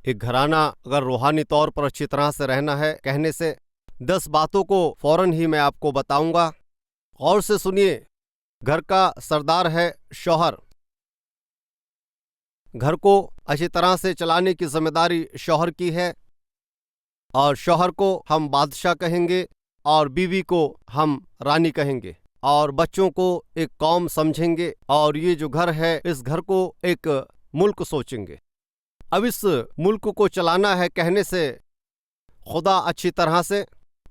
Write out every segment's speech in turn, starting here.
एक घराना अगर रूहानी तौर पर अच्छी तरह से रहना है कहने से 10 बातों को फौरन ही मैं आपको बताऊंगा। गौर से सुनिए। घर का सरदार है शौहर। घर को अच्छी तरह से चलाने की जिम्मेदारी शौहर की है और शौहर को हम बादशाह कहेंगे और बीवी को हम रानी कहेंगे और बच्चों को एक कौम समझेंगे और ये जो घर है इस घर को एक मुल्क सोचेंगे। अब इस मुल्क को चलाना है कहने से खुदा अच्छी तरह से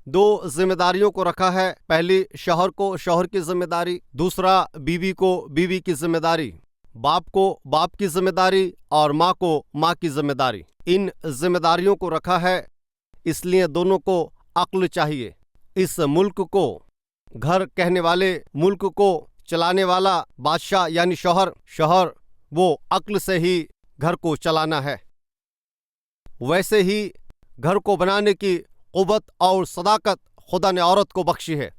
2 जिम्मेदारियों को रखा है। पहली शौहर को शौहर की जिम्मेदारी, दूसरा बीवी को बीवी की जिम्मेदारी, बाप को बाप की जिम्मेदारी और माँ को माँ की जिम्मेदारी। इन जिम्मेदारियों को रखा है इसलिए दोनों को अक्ल चाहिए। इस मुल्क को घर कहने वाले मुल्क को चलाने वाला बादशाह यानी शौहर वो अक्ल से ही घर को चलाना है। वैसे ही घर को बनाने की कुव्वत और सदाकत खुदा ने औरत को बख्शी है।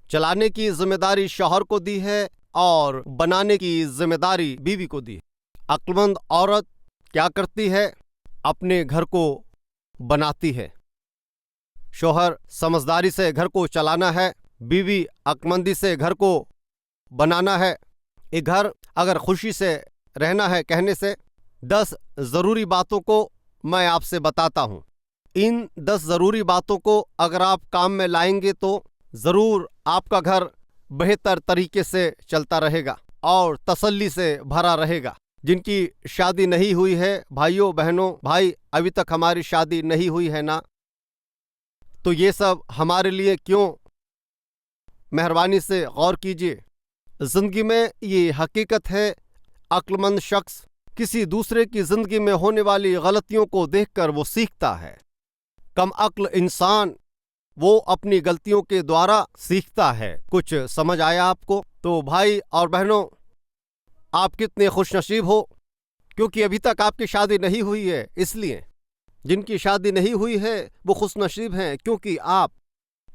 चलाने की जिम्मेदारी शौहर को दी है और बनाने की जिम्मेदारी बीवी को दी है। अक्लमंद औरत क्या करती है? अपने घर को बनाती है। शौहर समझदारी से घर को चलाना है, बीवी अक्लमंदी से घर को बनाना है। एक घर अगर खुशी से रहना है कहने से 10 ज़रूरी बातों को मैं आपसे बताता हूँ। इन 10 ज़रूरी बातों को अगर आप काम में लाएंगे तो ज़रूर आपका घर बेहतर तरीके से चलता रहेगा और तसल्ली से भरा रहेगा। जिनकी शादी नहीं हुई है, भाइयों बहनों, भाई अभी तक हमारी शादी नहीं हुई है ना, तो ये सब हमारे लिए क्यों, मेहरबानी से गौर कीजिए। ज़िंदगी में ये हकीकत है, अक्लमंद शख्स किसी दूसरे की ज़िंदगी में होने वाली गलतियों को देखकर वो सीखता है। कम अक्ल इंसान वो अपनी गलतियों के द्वारा सीखता है। कुछ समझ आया आपको? तो भाई और बहनों, आप कितने खुशनसीब हो क्योंकि अभी तक आपकी शादी नहीं हुई है। इसलिए जिनकी शादी नहीं हुई है वो खुशनसीब हैं क्योंकि आप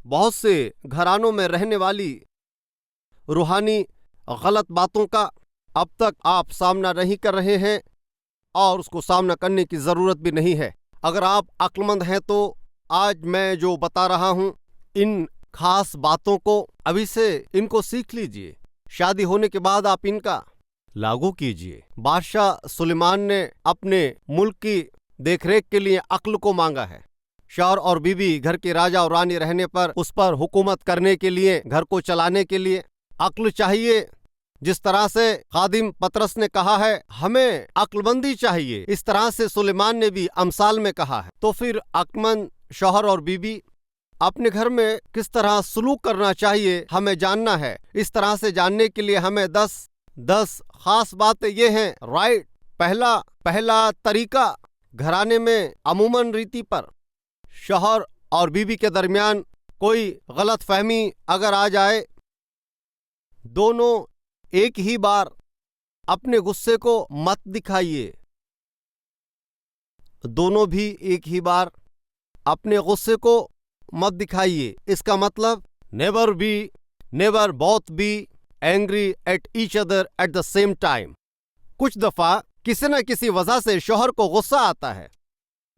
बहुत से घरानों में रहने वाली रूहानी गलत बातों का अब तक आप सामना नहीं कर रहे हैं और उसको सामना करने की ज़रूरत भी नहीं है। अगर आप अक्लमंद हैं तो आज मैं जो बता रहा हूँ इन खास बातों को अभी से इनको सीख लीजिए। शादी होने के बाद आप इनका लागू कीजिए। बादशाह सुलेमान ने अपने मुल्क की देखरेख के लिए अक्ल को मांगा है। शौहर और बीवी घर के राजा और रानी रहने पर उस पर हुकूमत करने के लिए, घर को चलाने के लिए अक्ल चाहिए। जिस तरह से खादिम पतरस ने कहा है हमें अक्लमंदी चाहिए, इस तरह से सुलेमान ने भी अमसाल में कहा है। तो फिर अक्लमंद शौहर और बीवी अपने घर में किस तरह सलूक करना चाहिए हमें जानना है। इस तरह से जानने के लिए हमें 10 खास बातें ये हैं। राइट, पहला तरीका, घराने में अमूमन रीति पर शौहर और बीवी के दरमियान कोई गलत फहमी अगर आ जाए, दोनों एक ही बार अपने गुस्से को मत दिखाइए। दोनों भी एक ही बार अपने गुस्से को मत दिखाइए। इसका मतलब never both be angry at each other at the same time. कुछ दफा किसी न किसी वजह से शौहर को गुस्सा आता है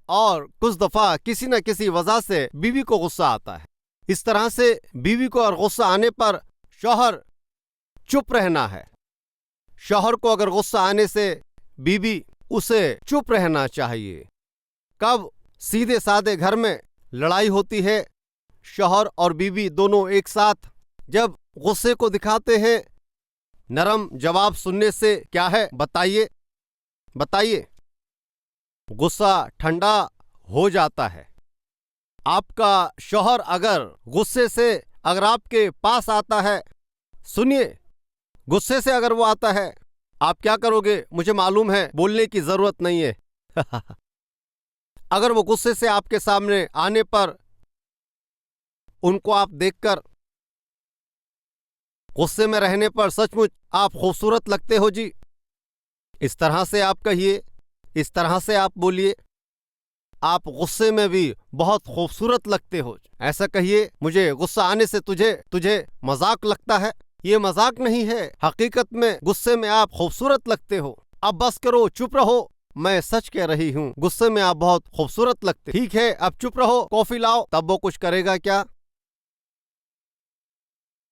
और कुछ दफा किसी न किसी वजह से बीवी को गुस्सा आता है। इस तरह से बीवी को और गुस्सा आने पर शौहर चुप रहना है। शौहर को अगर गुस्सा आने से बीवी उसे चुप रहना चाहिए। कब सीधे साधे घर में लड़ाई होती है, शौहर और बीवी दोनों एक साथ जब गुस्से को दिखाते हैं। नरम जवाब सुनने से क्या है बताइए, गुस्सा ठंडा हो जाता है। आपका शौहर अगर गुस्से से अगर आपके पास आता है, सुनिए, गुस्से से अगर वो आता है, आप क्या करोगे मुझे मालूम है, बोलने की जरूरत नहीं है। अगर वो गुस्से से आपके सामने आने पर उनको आप देखकर गुस्से में रहने पर सचमुच आप खूबसूरत लगते हो जी, इस तरह से आप कहिए, इस तरह से आप बोलिए, आप गुस्से में भी बहुत खूबसूरत लगते हो, ऐसा कहिए। मुझे गुस्सा आने से तुझे मजाक लगता है। ये मजाक नहीं है, हकीकत में गुस्से में आप खूबसूरत लगते हो। अब बस करो, चुप रहो, मैं सच कह रही हूँ, गुस्से में आप बहुत खूबसूरत लगते। ठीक है, अब चुप रहो, कॉफी लाओ। तब वो कुछ करेगा क्या?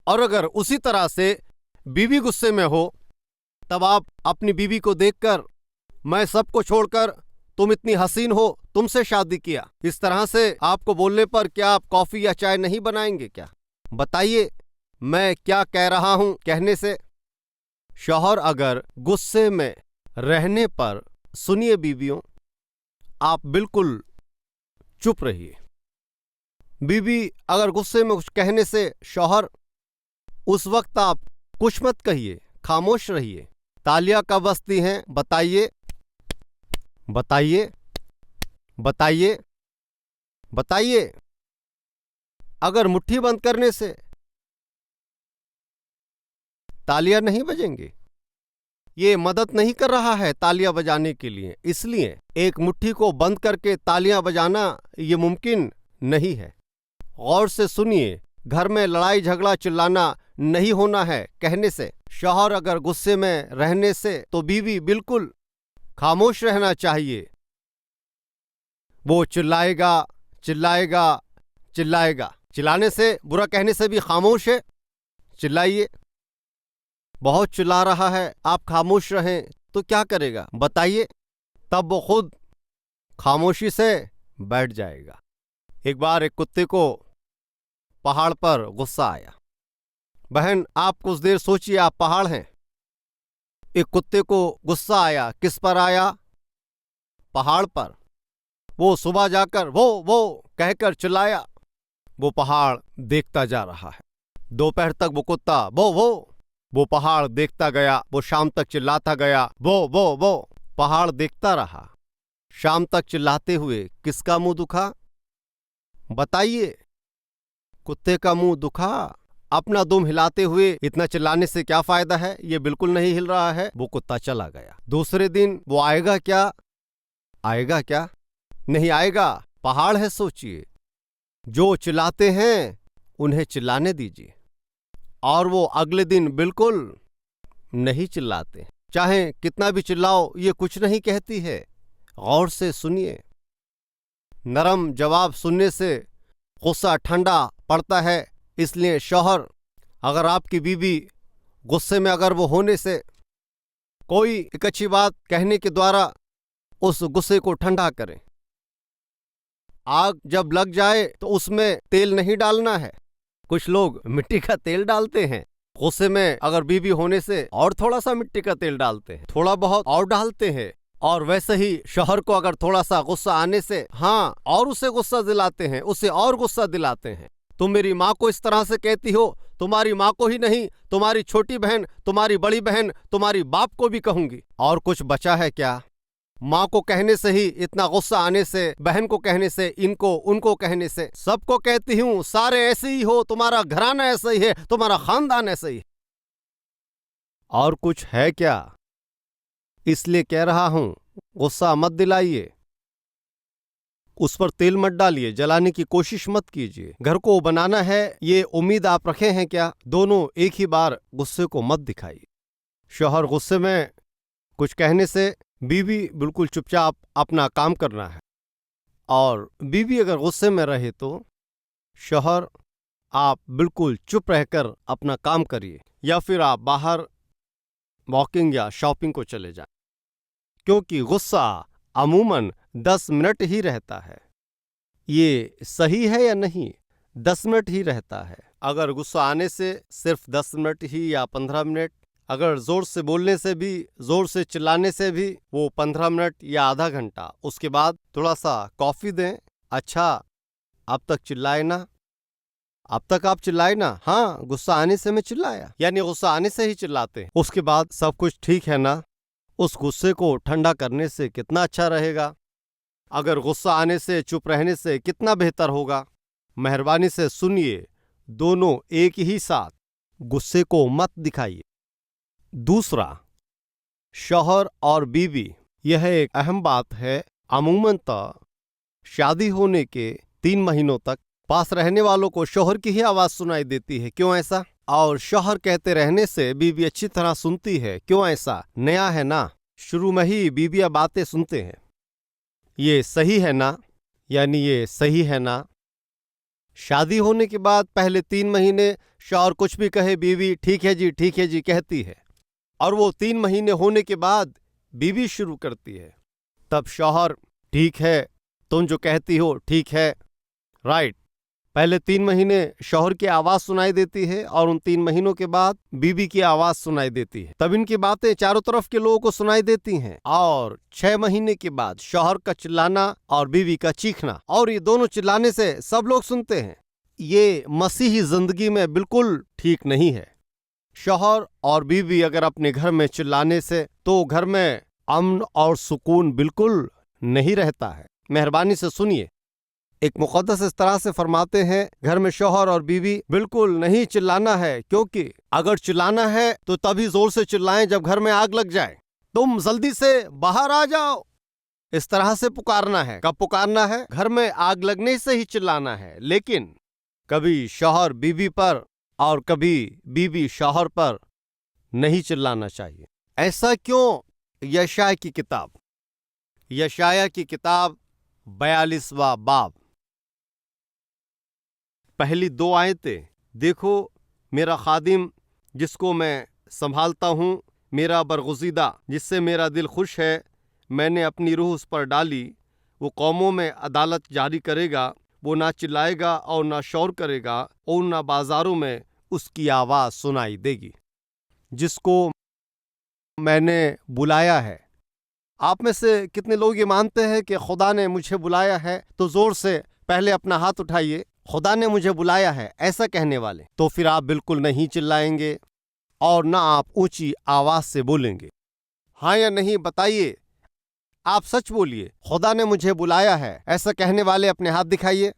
और अगर उसी तरह से बीवी गुस्से में हो, तब आप अपनी बीवी को देखकर, मैं सबको छोड़कर, तुम इतनी हसीन हो, तुमसे शादी किया, इस तरह से आपको बोलने पर क्या आप कॉफी या चाय नहीं बनाएंगे क्या? बताइए मैं क्या कह रहा हूं कहने से। शौहर अगर गुस्से में रहने पर, सुनिए बीवियों, आप बिल्कुल चुप रहिए। बीवी अगर गुस्से में कुछ कहने से, शौहर उस वक्त आप कुछ मत कहिए, खामोश रहिए। तालियां कब बजती हैं? बताइए बताइए बताइए बताइए। अगर मुट्ठी बंद करने से तालियां नहीं बजेंगी। ये मदद नहीं कर रहा है तालियां बजाने के लिए, इसलिए एक मुट्ठी को बंद करके तालियां बजाना ये मुमकिन नहीं है। गौर से सुनिए, घर में लड़ाई झगड़ा चिल्लाना नहीं होना है कहने से। शौहर अगर गुस्से में रहने से, तो बीवी बिल्कुल खामोश रहना चाहिए। वो चिल्लाएगा चिल्लाएगा चिल्लाएगा। चिल्लाने से, बुरा कहने से भी खामोश है, चिल्लाइए। बहुत चिल्ला रहा है, आप खामोश रहें तो क्या करेगा? बताइए। तब वो खुद खामोशी से बैठ जाएगा। एक बार एक कुत्ते को पहाड़ पर गुस्सा आया। बहन, आप कुछ देर सोचिए, आप पहाड़ हैं। एक कुत्ते को गुस्सा आया, किस पर आया? पहाड़ पर। वो सुबह जाकर वो कहकर चिल्लाया। वो पहाड़ देखता जा रहा है। दोपहर तक वो कुत्ता वो पहाड़ देखता गया। वो शाम तक चिल्लाता गया, वो पहाड़ देखता रहा। शाम तक चिल्लाते हुए किसका मुंह दुखा? बताइए। कुत्ते का मुंह दुखा। अपना दुम हिलाते हुए, इतना चिल्लाने से क्या फायदा है, ये बिल्कुल नहीं हिल रहा है। वो कुत्ता चला गया। दूसरे दिन वो आएगा क्या? आएगा क्या? नहीं आएगा। पहाड़ है, सोचिए। जो चिल्लाते हैं उन्हें चिल्लाने दीजिए। और वो अगले दिन बिल्कुल नहीं चिल्लाते। चाहे कितना भी चिल्लाओ, ये कुछ नहीं कहती है। गौर से सुनिए। नरम जवाब सुनने से गुस्सा ठंडा पड़ता है। इसलिए शौहर, अगर आपकी बीवी गुस्से में अगर वो होने से कोई एक अच्छी बात कहने के द्वारा उस गुस्से को ठंडा करें। आग जब लग जाए तो उसमें तेल नहीं डालना है। कुछ लोग मिट्टी का तेल डालते हैं। गुस्से में अगर बीवी होने से और थोड़ा सा मिट्टी का तेल डालते हैं, थोड़ा बहुत और डालते हैं। और वैसे ही शौहर को अगर थोड़ा सा गुस्सा आने से, हाँ, और उसे गुस्सा दिलाते हैं, उसे और गुस्सा दिलाते हैं। तुम मेरी माँ को इस तरह से कहती हो, तुम्हारी माँ को ही नहीं, तुम्हारी छोटी बहन, तुम्हारी बड़ी बहन, तुम्हारी बाप को भी कहूंगी। और कुछ बचा है क्या? माँ को कहने से ही इतना गुस्सा आने से, बहन को कहने से, इनको उनको कहने से, सबको कहती हूँ सारे ऐसे ही हो, तुम्हारा घराना ऐसा ही है, तुम्हारा खानदान ऐसा ही है। और कुछ है क्या? इसलिए कह रहा हूं, गुस्सा मत दिलाइए, उस पर तेल मत डालिए, जलाने की कोशिश मत कीजिए। घर को बनाना है, ये उम्मीद आप रखे हैं क्या? दोनों एक ही बार गुस्से को मत दिखाइए। शौहर गुस्से में कुछ कहने से, बीवी बिल्कुल चुपचाप अपना काम करना है। और बीवी अगर गुस्से में रहे तो शौहर, आप बिल्कुल चुप रहकर अपना काम करिए, या फिर आप बाहर वॉकिंग या शॉपिंग को चले जाएं। क्योंकि गुस्सा अमूमन 10 मिनट ही रहता है। ये सही है या नहीं? 10 मिनट ही रहता है। अगर गुस्सा आने से सिर्फ 10 मिनट ही या 15 मिनट, अगर जोर से बोलने से भी, जोर से चिल्लाने से भी वो 15 मिनट या आधा घंटा। उसके बाद थोड़ा सा कॉफी दें। अच्छा, अब तक चिल्लाए ना, अब तक आप चिल्लाए ना। हाँ, गुस्सा आने से मैं चिल्लाया, यानी गुस्सा आने से ही चिल्लाते हैं। उसके बाद सब कुछ ठीक है ना? उस गुस्से को ठंडा करने से कितना अच्छा रहेगा। अगर गुस्सा आने से चुप रहने से कितना बेहतर होगा। मेहरबानी से सुनिए, दोनों एक ही साथ गुस्से को मत दिखाइए। दूसरा, शौहर और बीवी, यह एक अहम बात है। अमूमन शादी होने के 3 महीनों तक पास रहने वालों को शौहर की ही आवाज सुनाई देती है। क्यों ऐसा? और शौहर कहते रहने से बीवी अच्छी तरह सुनती है। क्यों ऐसा? नया है ना। शुरू में ही बीबियां बातें सुनते हैं, ये सही है ना, यानी ये सही है ना। शादी होने के बाद पहले 3 महीने शौहर कुछ भी कहे बीवी ठीक है जी कहती है, और वो 3 महीने होने के बाद बीवी शुरू करती है, तब शौहर ठीक है, तुम जो कहती हो ठीक है, राइट। पहले 3 महीने शौहर की आवाज सुनाई देती है और उन 3 महीनों के बाद बीवी की आवाज सुनाई देती है। तब इनकी बातें चारों तरफ के लोगों को सुनाई देती हैं, और 6 महीने के बाद शौहर का चिल्लाना और बीवी का चीखना, और ये दोनों चिल्लाने से सब लोग सुनते हैं। ये मसीही जिंदगी में बिल्कुल ठीक नहीं है। शौहर और बीवी अगर अपने घर में चिल्लाने से, तो घर में अमन और सुकून बिल्कुल नहीं रहता है। मेहरबानी से सुनिए, एक मुक़द्दस इस तरह से फरमाते हैं, घर में शौहर और बीवी बिल्कुल नहीं चिल्लाना है, क्योंकि अगर चिल्लाना है तो तभी जोर से चिल्लाएं जब घर में आग लग जाए। तुम जल्दी से बाहर आ जाओ, इस तरह से पुकारना है। कब पुकारना है? घर में आग लगने से ही चिल्लाना है। लेकिन कभी शौहर बीवी पर और कभी बीवी शौहर पर नहीं चिल्लाना चाहिए। ऐसा क्यों? यशाया की किताब 42वां बाब, पहली 2 आयतें देखो। मेरा खादिम जिसको मैं संभालता हूँ, मेरा बरगुज़ीदा जिससे मेरा दिल खुश है, मैंने अपनी रूह उस पर डाली। वो कौमों में अदालत जारी करेगा, वो ना चिल्लाएगा और ना शौर करेगा, और ना बाजारों में उसकी आवाज़ सुनाई देगी। जिसको मैंने बुलाया है। आप में से कितने लोग ये मानते हैं कि खुदा ने मुझे बुलाया है? तो जोर से पहले अपना हाथ उठाइए, खुदा ने मुझे बुलाया है ऐसा कहने वाले। तो फिर आप बिल्कुल नहीं चिल्लाएंगे और ना आप ऊंची आवाज से बोलेंगे। हाँ या नहीं बताइए, आप सच बोलिए, खुदा ने मुझे बुलाया है ऐसा कहने वाले अपने हाथ दिखाइए।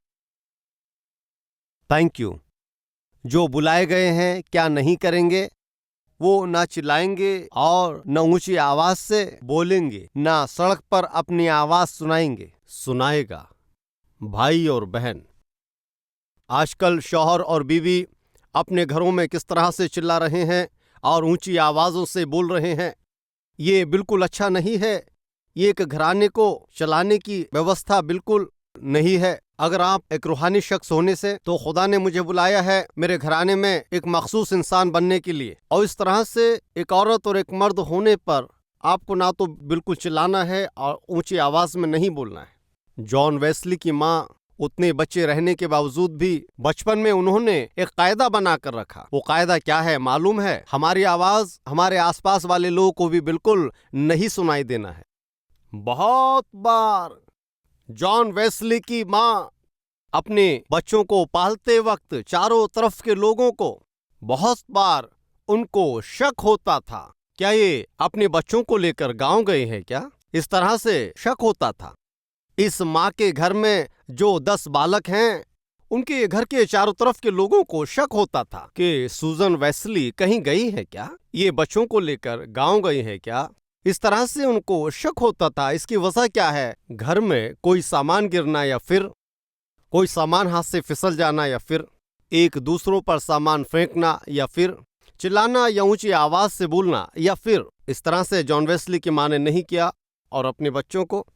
Thank you. जो बुलाए गए हैं क्या नहीं करेंगे? वो ना चिल्लाएंगे और न ऊंची आवाज से बोलेंगे, ना सड़क पर अपनी आवाज सुनाएगा। भाई और बहन, आजकल शौहर और बीवी अपने घरों में किस तरह से चिल्ला रहे हैं और ऊंची आवाजों से बोल रहे हैं। ये बिल्कुल अच्छा नहीं है। ये एक घराने को चलाने की व्यवस्था बिल्कुल नहीं है। अगर आप एक रूहानी शख्स होने से, तो खुदा ने मुझे बुलाया है मेरे घराने में एक मखसूस इंसान बनने के लिए, और इस तरह से एक औरत और एक मर्द होने पर आपको ना तो बिल्कुल चिल्लाना है और ऊंची आवाज में नहीं बोलना है। जॉन वेस्ली की माँ उतने बच्चे रहने के बावजूद भी बचपन में उन्होंने एक कायदा बना कर रखा। वो कायदा क्या है मालूम है? हमारी आवाज हमारे आसपास वाले लोगों को भी बिल्कुल नहीं सुनाई देना है। बहुत बार जॉन वेस्ली की माँ अपने बच्चों को पालते वक्त चारों तरफ के लोगों को बहुत बार उनको शक होता था, क्या ये अपने बच्चों को लेकर गांव गए हैं क्या? इस तरह से शक होता था। इस माँ के घर में जो 10 बालक हैं, उनके घर के चारों तरफ के लोगों को शक होता था कि सूजन वेस्ली कहीं गई है क्या? ये बच्चों को लेकर गांव गई है क्या? इस तरह से उनको शक होता था। इसकी वजह क्या है? घर में कोई सामान गिरना, या फिर कोई सामान हाथ से फिसल जाना, या फिर एक दूसरों पर सामान फेंकना, या फिर चिल्लाना या ऊंची आवाज से बोलना, या फिर इस तरह से जॉन वेस्ली की माँ ने नहीं किया और अपने बच्चों को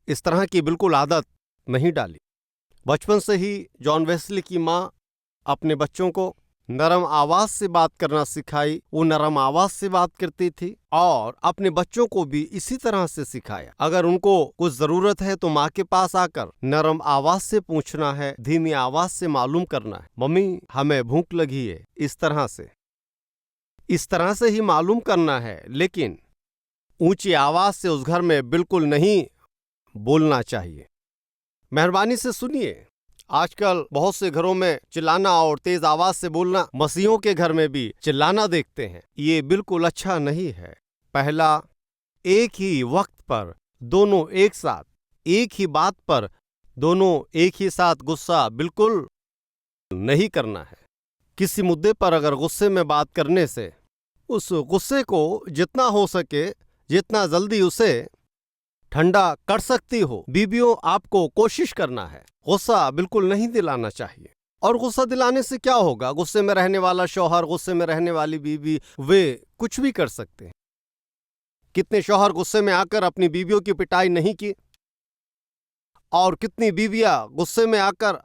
इस तरह की बिल्कुल आदत नहीं डाली। बचपन से ही जॉन वेस्ली की माँ अपने बच्चों को नरम आवाज से बात करना सिखाई। वो नरम आवाज से बात करती थी और अपने बच्चों को भी इसी तरह से सिखाया। अगर उनको कुछ जरूरत है तो माँ के पास आकर नरम आवाज से पूछना है, धीमी आवाज से मालूम करना है, मम्मी हमें भूख लगी है। इस तरह से ही मालूम करना है। लेकिन ऊंची आवाज से उस घर में बिल्कुल नहीं बोलना चाहिए। मेहरबानी से सुनिए, आजकल बहुत से घरों में चिल्लाना और तेज आवाज से बोलना, मसीहों के घर में भी चिल्लाना देखते हैं। ये बिल्कुल अच्छा नहीं है। पहला, एक ही वक्त पर दोनों एक साथ, एक ही बात पर दोनों एक ही साथ गुस्सा बिल्कुल नहीं करना है। किसी मुद्दे पर अगर गुस्से में बात करने से उस गुस्से को जितना हो सके, जितना जल्दी उसे ठंडा कर सकती हो, बीबियों आपको कोशिश करना है। गुस्सा बिल्कुल नहीं दिलाना चाहिए। और गुस्सा दिलाने से क्या होगा? गुस्से में रहने वाला शौहर, गुस्से में रहने वाली बीवी, वे कुछ भी कर सकते हैं। कितने शौहर गुस्से में आकर अपनी बीवियों की पिटाई नहीं की, और कितनी बीवियां गुस्से में आकर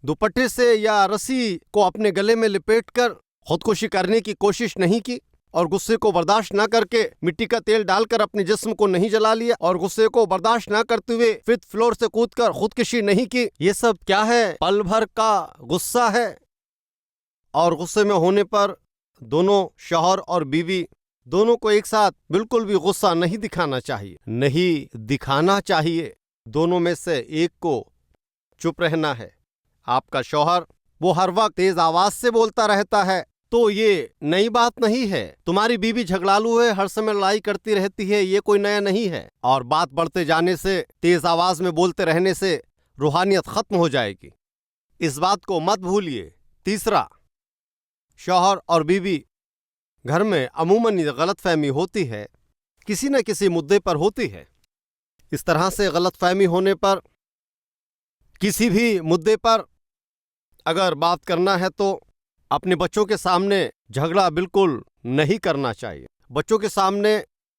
दुपट्टे से या रस्सी को अपने गले में लपेटकर खुदकुशी करने की कोशिश नहीं की, और गुस्से को बर्दाश्त ना करके मिट्टी का तेल डालकर अपने जिस्म को नहीं जला लिया, और गुस्से को बर्दाश्त ना करते हुए फिफ्थ फ्लोर से कूदकर खुदकुशी नहीं की। ये सब क्या है? पल भर का गुस्सा है। और गुस्से में होने पर दोनों शौहर और बीवी दोनों को एक साथ बिल्कुल भी गुस्सा नहीं दिखाना चाहिए, नहीं दिखाना चाहिए। दोनों में से एक को चुप रहना है। आपका शौहर वो हर वक्त तेज आवाज से बोलता रहता है तो ये नई बात नहीं है। तुम्हारी बीवी झगड़ालू है, हर समय लड़ाई करती रहती है, ये कोई नया नहीं है। और बात बढ़ते जाने से, तेज आवाज में बोलते रहने से रूहानियत खत्म हो जाएगी। इस बात को मत भूलिए। तीसरा, शौहर और बीवी घर में अमूमन ये गलतफहमी होती है, किसी न किसी मुद्दे पर होती है। इस तरह से गलतफहमी होने पर किसी भी मुद्दे पर अगर बात करना है तो अपने बच्चों के सामने झगड़ा बिल्कुल नहीं करना चाहिए। बच्चों के सामने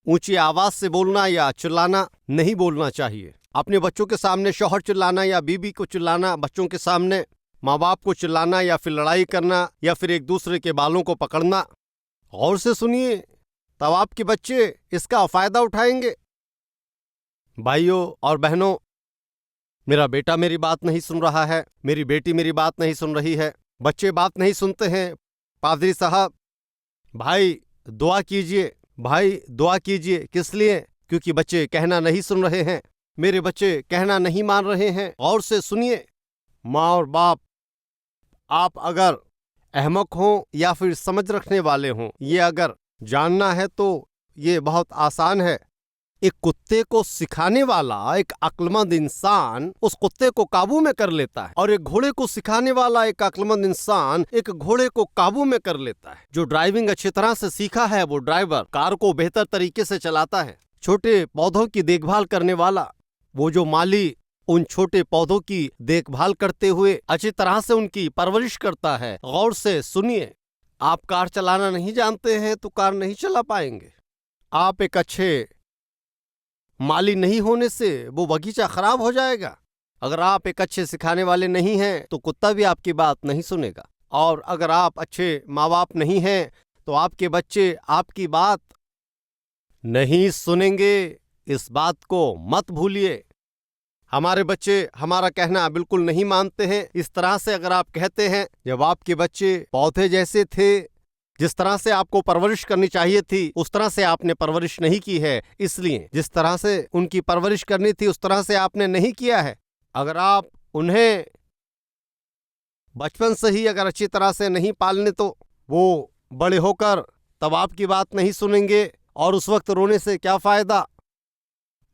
ऊंची आवाज से बोलना या चिल्लाना नहीं बोलना चाहिए। अपने बच्चों के सामने शौहर चिल्लाना या बीवी को चिल्लाना, बच्चों के सामने माँ बाप को चिल्लाना या फिर लड़ाई करना या फिर एक दूसरे के बालों को पकड़ना, गौर से सुनिए, तब आपके बच्चे इसका फायदा उठाएंगे। भाइयों और बहनों, मेरा बेटा मेरी बात नहीं सुन रहा है, मेरी बेटी मेरी बात नहीं सुन रही है, बच्चे बात नहीं सुनते हैं। पादरी साहब, भाई दुआ कीजिए, भाई दुआ कीजिए। किस लिए? क्योंकि बच्चे कहना नहीं सुन रहे हैं, मेरे बच्चे कहना नहीं मान रहे हैं। गौर से सुनिए, माँ और बाप, आप अगर अहमक हों या फिर समझ रखने वाले हों, ये अगर जानना है तो ये बहुत आसान है। एक कुत्ते को सिखाने वाला एक अक्लमंद इंसान उस कुत्ते को काबू में कर लेता है, और एक घोड़े को सिखाने वाला एक अक्लमंद इंसान एक घोड़े को काबू में कर लेता है। जो ड्राइविंग अच्छी तरह से सीखा है वो ड्राइवर कार को बेहतर तरीके से चलाता है। छोटे पौधों की देखभाल करने वाला वो जो माली उन छोटे पौधों की देखभाल करते हुए अच्छी तरह से उनकी परवरिश करता है। गौर से सुनिए, आप कार चलाना नहीं जानते हैं तो कार नहीं चला पाएंगे। आप एक अच्छे माली नहीं होने से वो बगीचा खराब हो जाएगा। अगर आप एक अच्छे सिखाने वाले नहीं हैं तो कुत्ता भी आपकी बात नहीं सुनेगा, और अगर आप अच्छे माँ बाप नहीं हैं तो आपके बच्चे आपकी बात नहीं सुनेंगे। इस बात को मत भूलिए। हमारे बच्चे हमारा कहना बिल्कुल नहीं मानते हैं। इस तरह से अगर आप कहते हैं, जब आपके बच्चे पौधे जैसे थे, जिस तरह से आपको परवरिश करनी चाहिए थी उस तरह से आपने परवरिश नहीं की है, इसलिए जिस तरह से उनकी परवरिश करनी थी उस तरह से आपने नहीं किया है। अगर आप उन्हें बचपन से ही अगर अच्छी तरह से नहीं पालने तो वो बड़े होकर तब आपकी बात नहीं सुनेंगे, और उस वक्त रोने से क्या फायदा।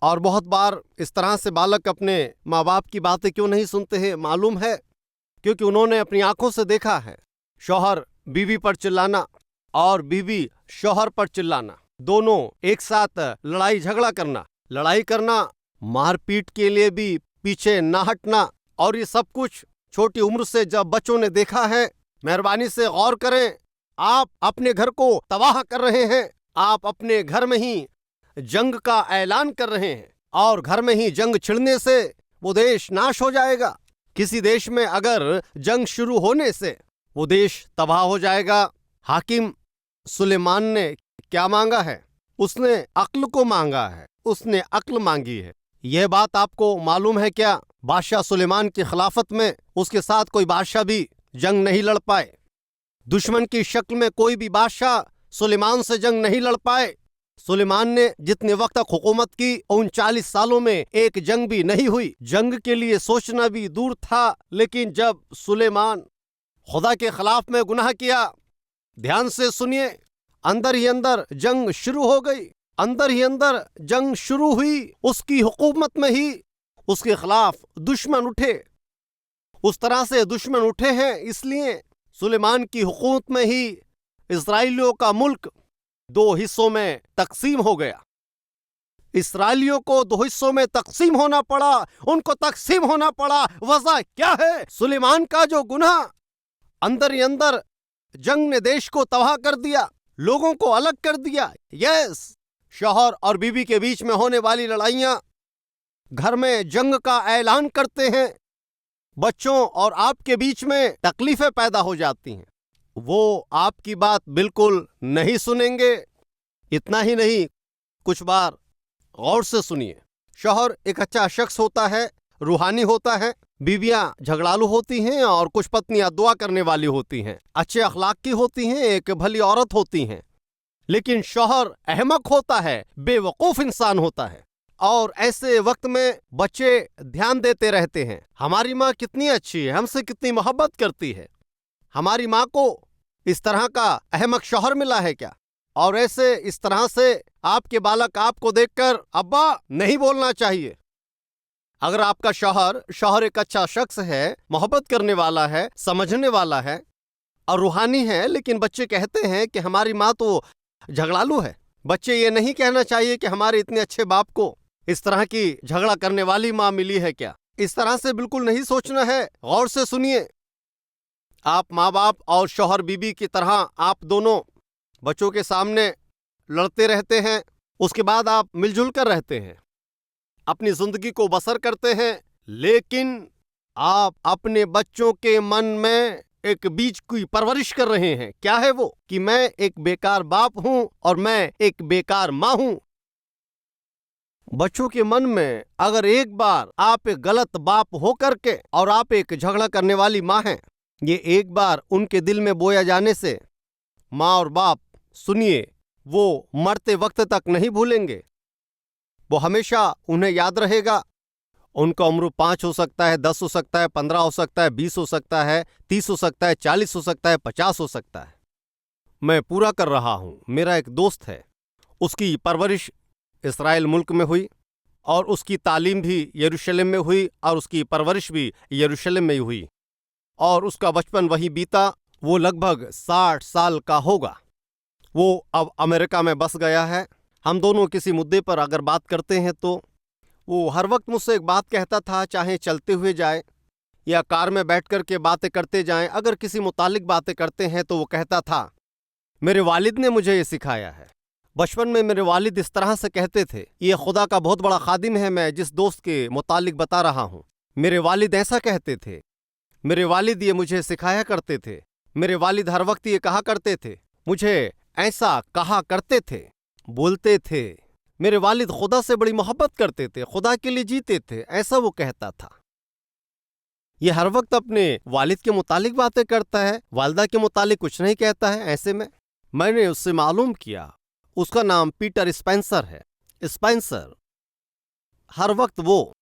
और बहुत बार इस तरह से बालक अपने माँ बाप की बातें क्यों नहीं सुनते हैं मालूम है? क्योंकि उन्होंने अपनी आंखों से देखा है शौहर बीवी पर चिल्लाना और बीवी शौहर पर चिल्लाना, दोनों एक साथ लड़ाई झगड़ा करना, लड़ाई करना, मारपीट के लिए भी पीछे ना हटना, और ये सब कुछ छोटी उम्र से जब बच्चों ने देखा है। मेहरबानी से गौर करें, आप अपने घर को तबाह कर रहे हैं। आप अपने घर में ही जंग का ऐलान कर रहे हैं, और घर में ही जंग छिड़ने से वो देश नाश हो जाएगा। किसी देश में अगर जंग शुरू होने से वो देश तबाह हो जाएगा। हाकिम सुलेमान ने क्या मांगा है? उसने अक्ल को मांगा है, उसने अक्ल मांगी है। यह बात आपको मालूम है क्या? बादशाह सुलेमान की खिलाफत में उसके साथ कोई बादशाह भी जंग नहीं लड़ पाए। दुश्मन की शक्ल में कोई भी बादशाह सुलेमान से जंग नहीं लड़ पाए। सुलेमान ने जितने वक्त तक हुकूमत की उन 40 सालों में एक जंग भी नहीं हुई। जंग के लिए सोचना भी दूर था। लेकिन जब सुलेमान खुदा के खिलाफ में गुनाह किया, ध्यान से सुनिए, अंदर ही अंदर जंग शुरू हो गई, अंदर ही अंदर जंग शुरू हुई। उसकी हुकूमत में ही उसके खिलाफ दुश्मन उठे। उस तरह से दुश्मन उठे हैं, इसलिए सुलेमान की हुकूमत में ही इस्राएलियों का मुल्क 2 हिस्सों में तकसीम हो गया। इस्राएलियों को 2 हिस्सों में तकसीम होना पड़ा, उनको तकसीम होना पड़ा। वजह क्या है? सुलेमान का जो गुनाह, अंदर ही अंदर जंग ने देश को तबाह कर दिया, लोगों को अलग कर दिया। यस, शौहर और बीवी के बीच में होने वाली लड़ाइयां घर में जंग का ऐलान करते हैं। बच्चों और आपके बीच में तकलीफें पैदा हो जाती हैं। वो आपकी बात बिल्कुल नहीं सुनेंगे। इतना ही नहीं, कुछ बार गौर से सुनिए। शौहर एक अच्छा शख्स होता है, रूहानी होता है। बीवियां झगड़ालू होती हैं और कुछ पत्नियां दुआ करने वाली होती हैं, अच्छे अखलाक की होती हैं, एक भली औरत होती हैं। लेकिन शौहर अहमक होता है, बेवकूफ इंसान होता है। और ऐसे वक्त में बच्चे ध्यान देते रहते हैं, हमारी माँ कितनी अच्छी है, हमसे कितनी मोहब्बत करती है, हमारी माँ को इस तरह का अहमक शौहर मिला है क्या। और ऐसे इस तरह से आपके बालक आपको देखकर अब्बा नहीं बोलना चाहिए। अगर आपका शौहर एक अच्छा शख्स है, मोहब्बत करने वाला है, समझने वाला है और रूहानी है, लेकिन बच्चे कहते हैं कि हमारी माँ तो झगड़ालू है, बच्चे ये नहीं कहना चाहिए कि हमारे इतने अच्छे बाप को इस तरह की झगड़ा करने वाली माँ मिली है क्या। इस तरह से बिल्कुल नहीं सोचना है। गौर से सुनिए। आप माँ बाप और शौहर बीबी की तरह आप दोनों बच्चों के सामने लड़ते रहते हैं, उसके बाद आप मिलजुल कर रहते हैं, अपनी जिंदगी को बसर करते हैं। लेकिन आप अपने बच्चों के मन में एक बीज की परवरिश कर रहे हैं। क्या है वो? कि मैं एक बेकार बाप हूं और मैं एक बेकार मां हूं। बच्चों के मन में अगर एक बार आप एक गलत बाप हो करके और आप एक झगड़ा करने वाली मां हैं, ये एक बार उनके दिल में बोया जाने से मां और बाप, सुनिए, वो मरते वक्त तक नहीं भूलेंगे। वो हमेशा उन्हें याद रहेगा। उनका उम्र 5 हो सकता है, 10 हो सकता है, 15 हो सकता है, 20 हो सकता है, 30 हो सकता है, 40 हो सकता है, 50 हो सकता है। मैं पूरा कर रहा हूं। मेरा एक दोस्त है, उसकी परवरिश इस्राएल मुल्क में हुई और उसकी तालीम भी यरूशलेम में हुई और उसकी परवरिश भी यरूशलेम में हुई और उसका बचपन वहीं बीता। वो लगभग 60 साल का होगा। वो अब अमेरिका में बस गया है। हम दोनों किसी मुद्दे पर अगर बात करते हैं तो वो हर वक्त मुझसे एक बात कहता था, चाहे चलते हुए जाए या कार में बैठ कर के बातें करते जाएं, अगर किसी मुतालिक बातें करते हैं तो वो कहता था, मेरे वालिद ने मुझे ये सिखाया है। बचपन में मेरे वालिद इस तरह से कहते थे। ये खुदा का बहुत बड़ा खादिम है, मैं जिस दोस्त के मुतालिक बता रहा हूँ। मेरे वालिद ऐसा कहते थे, मेरे वालिद ये मुझे सिखाया करते थे, मेरे वालिद हर वक्त ये कहा करते थे, मुझे ऐसा कहा करते थे, बोलते थे। मेरे वालिद खुदा से बड़ी मोहब्बत करते थे, खुदा के लिए जीते थे, ऐसा वो कहता था। ये हर वक्त अपने वालिद के मुतालिक बातें करता है, वालिदा के मुतालिक कुछ नहीं कहता है। ऐसे में मैंने उससे मालूम किया, उसका नाम पीटर स्पेंसर है। स्पेंसर, हर वक्त वो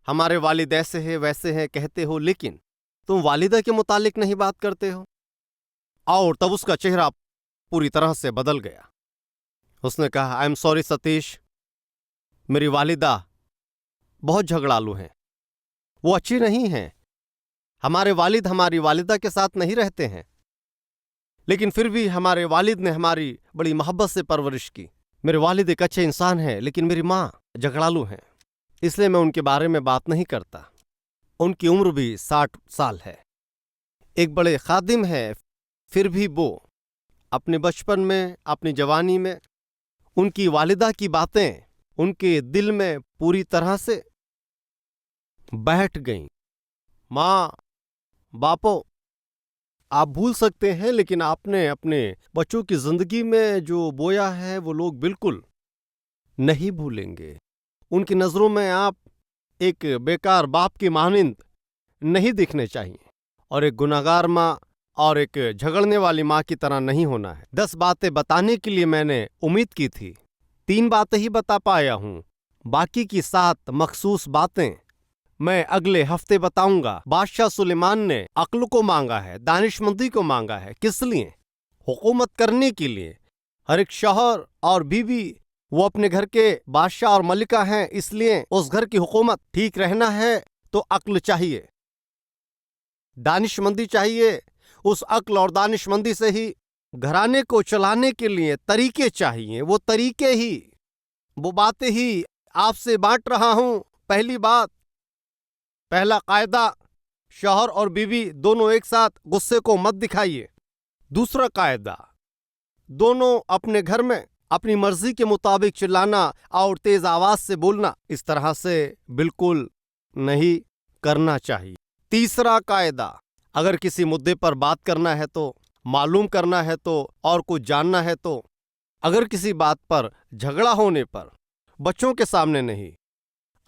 हमारे वालिद ऐसे हैं वैसे हैं कहते हो, लेकिन तुम वालिदा के मुतालिक नहीं बात करते हो। और तब उसका चेहरा पूरी तरह से बदल गया। उसने कहा, आई एम सॉरी सतीश, मेरी वालिदा बहुत झगड़ालू हैं, वो अच्छी नहीं हैं। हमारे वालिद हमारी वालिदा के साथ नहीं रहते हैं, लेकिन फिर भी हमारे वालिद ने हमारी बड़ी मोहब्बत से परवरिश की। मेरे वालिद एक अच्छे इंसान हैं, लेकिन मेरी माँ झगड़ालू हैं, इसलिए मैं उनके बारे में बात नहीं करता। उनकी उम्र भी 60 साल है, एक बड़े खादिम है, फिर भी वो अपने बचपन में, अपनी जवानी में उनकी वालिदा की बातें उनके दिल में पूरी तरह से बैठ गईं। माँ बापो, आप भूल सकते हैं, लेकिन आपने अपने बच्चों की जिंदगी में जो बोया है वो लोग बिल्कुल नहीं भूलेंगे। उनकी नजरों में आप एक बेकार बाप की मानिंद नहीं दिखने चाहिए और एक गुनाहगार माँ और एक झगड़ने वाली माँ की तरह नहीं होना है। 10 बातें बताने के लिए मैंने उम्मीद की थी, 3 बातें ही बता पाया हूं। बाकी की 7 मखसूस बातें मैं अगले हफ्ते बताऊंगा। बादशाह सुलेमान ने अक्ल को मांगा है, दानिशमंदी को मांगा है। किस लिए? हुकूमत करने के लिए। हर एक शौहर और बीवी वो अपने घर के बादशाह और मलिका हैं, इसलिए उस घर की हुकूमत ठीक रहना है तो अक्ल चाहिए, दानिशमंदी चाहिए। उस अक्ल और दानिशमंदी से ही घराने को चलाने के लिए तरीके चाहिए। वो तरीके ही, वो बातें ही आपसे बांट रहा हूं। पहली बात, पहला कायदा, शौहर और बीवी दोनों एक साथ गुस्से को मत दिखाइए। दूसरा कायदा, दोनों अपने घर में अपनी मर्जी के मुताबिक चिल्लाना और तेज आवाज से बोलना, इस तरह से बिल्कुल नहीं करना चाहिए। तीसरा कायदा, अगर किसी मुद्दे पर बात करना है तो, मालूम करना है तो, और कुछ जानना है तो, अगर किसी बात पर झगड़ा होने पर बच्चों के सामने नहीं,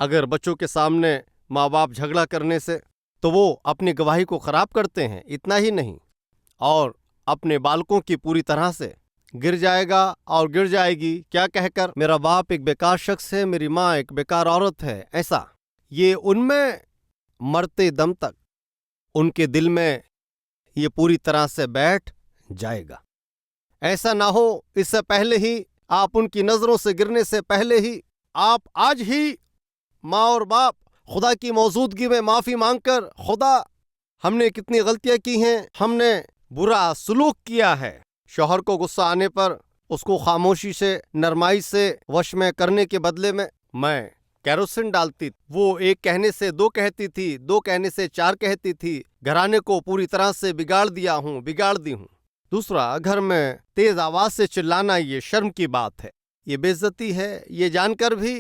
अगर बच्चों के सामने माँ बाप झगड़ा करने से तो वो अपनी गवाही को खराब करते हैं, इतना ही नहीं, और अपने बालकों की पूरी तरह से गिर जाएगा और गिर जाएगी क्या कहकर, मेरा बाप एक बेकार शख्स है, मेरी माँ एक बेकार औरत है, ऐसा ये उनमें मरते दम तक उनके दिल में ये पूरी तरह से बैठ जाएगा। ऐसा ना हो, इससे पहले ही आप उनकी नजरों से गिरने से पहले ही आप आज ही माँ और बाप खुदा की मौजूदगी में माफी मांगकर, खुदा हमने कितनी गलतियां की हैं, हमने बुरा सुलूक किया है। शौहर को गुस्सा आने पर उसको खामोशी से, नरमाई से वश में करने के बदले में मैं कैरोसिन डालती, वो एक कहने से दो कहती थी, दो कहने से चार कहती थी, घराने को पूरी तरह से बिगाड़ दी हूँ। दूसरा, घर में तेज आवाज से चिल्लाना ये शर्म की बात है, ये बेइज्जती है, ये जानकर भी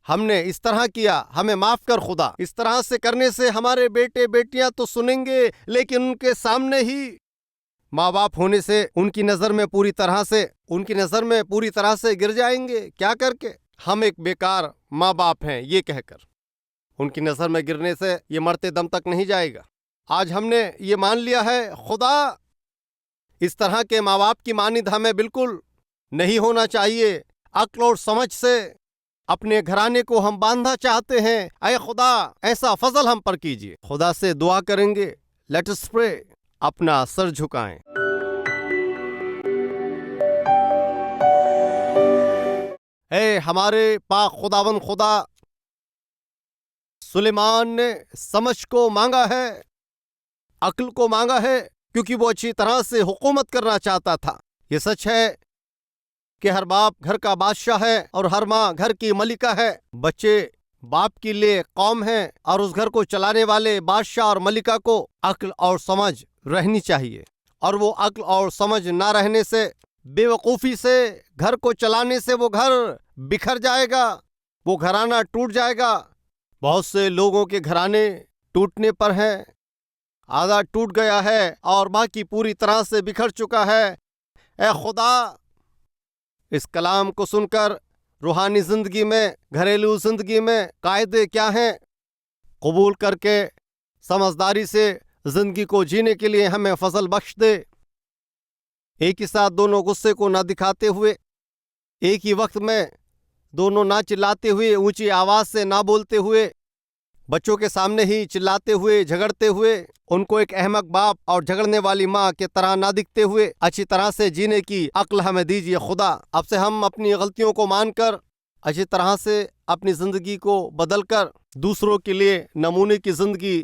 हमने इस तरह किया, हमें माफ कर खुदा। इस तरह से करने से हमारे बेटे बेटियां तो सुनेंगे, लेकिन उनके सामने ही माँ बाप होने से उनकी नजर में पूरी तरह से गिर जाएंगे। क्या करके? हम एक बेकार माँ बाप हैं ये कहकर उनकी नजर में गिरने से ये मरते दम तक नहीं जाएगा। आज हमने ये मान लिया है, खुदा इस तरह के माँ बाप की मानिंद हमें बिल्कुल नहीं होना चाहिए। अक्ल और समझ से अपने घराने को हम बांधना चाहते हैं। ऐ खुदा, ऐसा फजल हम पर कीजिए। खुदा से दुआ करेंगे। Let us pray. अपना सर झुकाएं। ऐ हमारे पाक खुदावन खुदा, सुलेमान ने समझ को मांगा है, अक्ल को मांगा है, क्योंकि वो अच्छी तरह से हुकूमत करना चाहता था। ये सच है कि हर बाप घर का बादशाह है और हर माँ घर की मलिका है। बच्चे बाप के लिए कौम है और उस घर को चलाने वाले बादशाह और मलिका को अक्ल और समझ रहनी चाहिए। और वो अक्ल और समझ ना रहने से, बेवकूफ़ी से घर को चलाने से वो घर बिखर जाएगा, वो घराना टूट जाएगा। बहुत से लोगों के घराने टूटने पर हैं, आधा टूट गया है और बाकी पूरी तरह से बिखर चुका है। ए खुदा, इस कलाम को सुनकर रूहानी जिंदगी में, घरेलू जिंदगी में कायदे क्या हैं, कबूल करके समझदारी से जिंदगी को जीने के लिए हमें फजल बख्श दे। एक ही साथ दोनों गुस्से को ना दिखाते हुए, एक ही वक्त में दोनों ना चिल्लाते हुए, ऊंची आवाज से ना बोलते हुए, बच्चों के सामने ही चिल्लाते हुए, झगड़ते हुए, उनको एक अहमक बाप और झगड़ने वाली माँ के तरह ना दिखते हुए अच्छी तरह से जीने की अक्ल हमें दीजिए खुदा। अब से हम अपनी गलतियों को मानकर अच्छी तरह से अपनी जिंदगी को बदलकर दूसरों के लिए नमूने की जिंदगी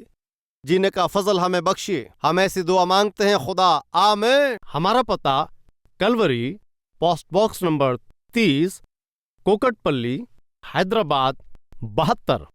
जीने का फजल हमें बख्शिए। हम ऐसी दुआ मांगते हैं खुदा, आमीन। हमारा पता Calvary, post box number 30, Kukatpally, Hyderabad 72।